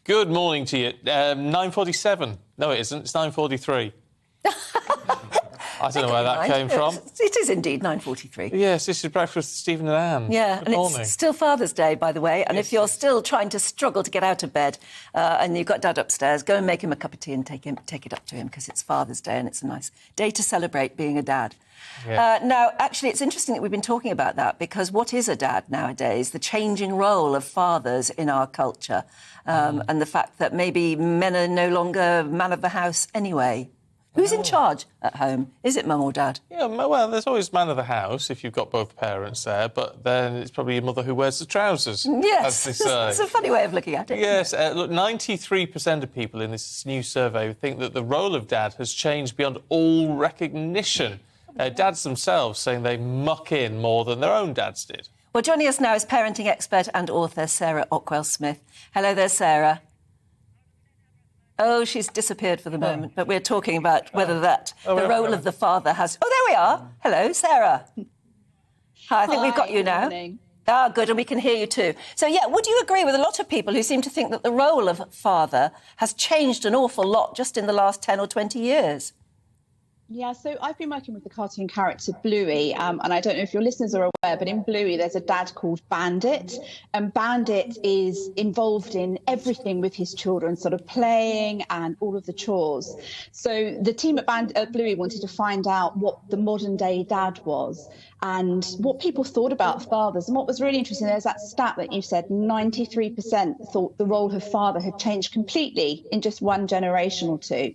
Good morning to you. 9:47. No, it isn't. It's 9:43. I don't know where that came from. It is indeed 9:43. Yes, this is Breakfast with Stephen and Anne. Yeah, Good and morning. it's still Father's Day, by the way, and Yes, if you're still trying to struggle to get out of bed and you've got Dad upstairs, go and make him a cup of tea and take it up to him, because it's Father's Day and it's a nice day to celebrate being a dad. Yeah. Now, actually, it's interesting that we've been talking about that, because what is a dad nowadays? The changing role of fathers in our culture, and the fact that maybe men are no longer man of the house anyway. Who's in charge at home? Is it mum or dad? Yeah, well, there's always man of the house if you've got both parents there, but then it's probably your mother who wears the trousers. Yes, as they say. it's a funny way of looking at it. Yes, look, 93% of people in this new survey think that the role of dad has changed beyond all recognition. Dads themselves saying they muck in more than their own dads did. Well, joining us now is parenting expert and author Sarah Ockwell-Smith. Hello there, Sarah. Oh, she's disappeared for the moment, but we're talking about whether the role of the father has... Oh, there we are. Hello, Sarah. Hi, I think we've got you now. Morning. Ah, good, and we can hear you too. So, yeah, would you agree with a lot of people who seem to think that the role of father has changed an awful lot just in the last 10 or 20 years? Yeah, so I've been working with the cartoon character Bluey, and I don't know if your listeners are aware, but in Bluey there's a dad called Bandit, and Bandit is involved in everything with his children, sort of playing and all of the chores. So the team at Bluey wanted to find out what the modern day dad was and what people thought about fathers. And what was really interesting, there's that stat that you said, 93% thought the role of father had changed completely in just one generation or two.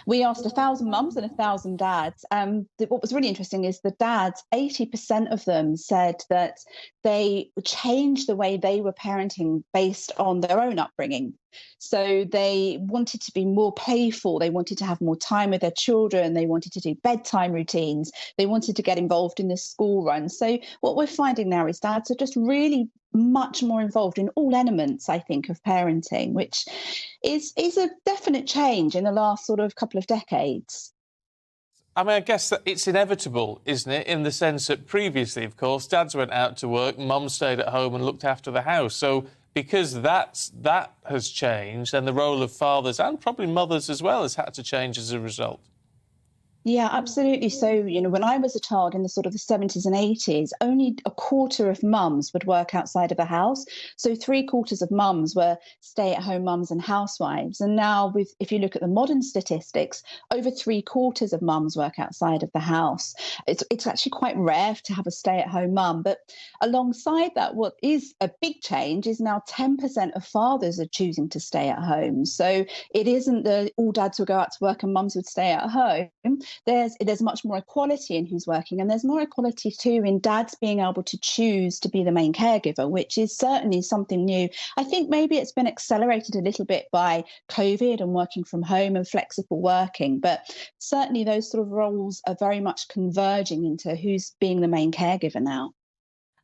We asked 1,000 mums and 1,000 dads. What was really interesting is the dads, 80% of them said that they changed the way they were parenting based on their own upbringing. So they wanted to be more playful. They wanted to have more time with their children. They wanted to do bedtime routines. They wanted to get involved in the school run. So what we're finding now is dads are just really much more involved in all elements, I think, of parenting, which is a definite change in the last sort of couple of decades. I mean, I guess that it's inevitable, isn't it, in the sense that previously, of course, dads went out to work, mum stayed at home and looked after the house. So because that has changed, and the role of fathers and probably mothers as well has had to change as a result. Yeah, absolutely. So, when I was a child in the sort of the 70s and 80s, only a quarter of mums would work outside of the house. So 3/4 of mums were stay-at-home mums and housewives. And now, if you look at the modern statistics, over 3/4 of mums work outside of the house. It's actually quite rare to have a stay-at-home mum. But alongside that, what is a big change is now 10% of fathers are choosing to stay at home. So it isn't that all dads would go out to work and mums would stay at home. There's much more equality in who's working, and there's more equality too in dads being able to choose to be the main caregiver, which is certainly something new. I think maybe it's been accelerated a little bit by COVID and working from home and flexible working, but certainly those sort of roles are very much converging into who's being the main caregiver now.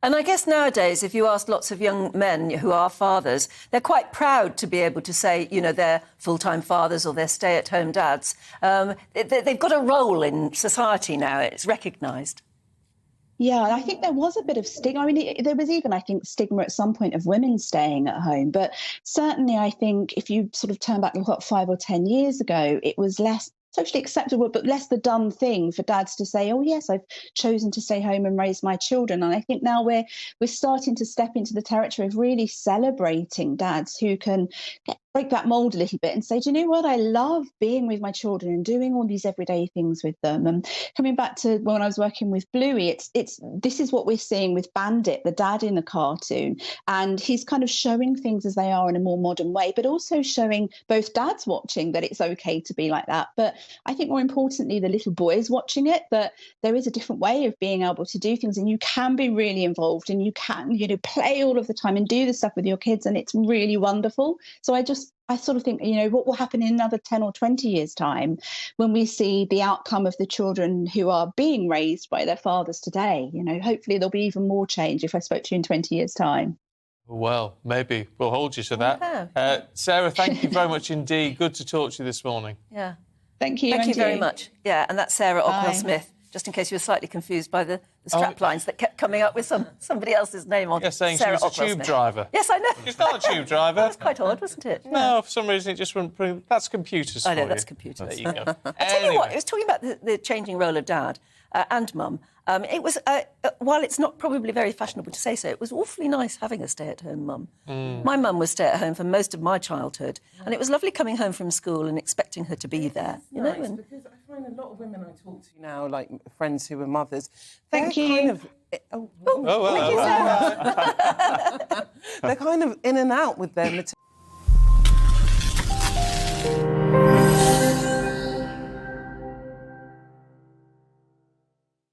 And I guess nowadays, if you ask lots of young men who are fathers, they're quite proud to be able to say, they're full-time fathers or they're stay-at-home dads. They've got a role in society now. It's recognised. Yeah, I think there was a bit of stigma. I mean, there was even, I think, stigma at some point of women staying at home. But certainly, I think if you sort of turn back, 5 or 10 years ago, it was less socially acceptable, but less the done thing for dads to say, oh, yes, I've chosen to stay home and raise my children. And I think now we're starting to step into the territory of really celebrating dads who can break that mold a little bit and say, do you know what? I love being with my children and doing all these everyday things with them. And coming back to when I was working with Bluey, this is what we're seeing with Bandit, the dad in the cartoon. And he's kind of showing things as they are in a more modern way, but also showing both dads watching that it's okay to be like that. But I think more importantly, the little boys watching it, that there is a different way of being able to do things, and you can be really involved and you can, play all of the time and do the stuff with your kids. And it's really wonderful. So I sort of think, what will happen in another 10 or 20 years' time when we see the outcome of the children who are being raised by their fathers today? Hopefully there'll be even more change if I spoke to you in 20 years' time. Well, maybe. We'll hold you to that. Sarah, thank you very much indeed. Good to talk to you this morning. Yeah. Thank you. Thank you very much. Yeah, and that's Sarah Ockwell-Smith. just in case you were slightly confused by the strap lines that kept coming up with somebody else's name on. You're saying Sarah she was a tube Smith. driver. Yes, I know. She's not a tube driver. That's quite odd, wasn't it? No, for some reason it just wouldn't prove... That's computers for I know, you. that's computers. There you go. I tell you what, I was talking about the changing role of dad and mum. It was, while it's not probably very fashionable to say so, it was awfully nice having a stay-at-home mum. My mum was stay-at-home for most of my childhood, and it was lovely coming home from school and expecting her to be there. You know, and... because I find a lot of women I talk to now, like friends who are mothers, Thank you. Kind of, they're kind of in and out with their maternity.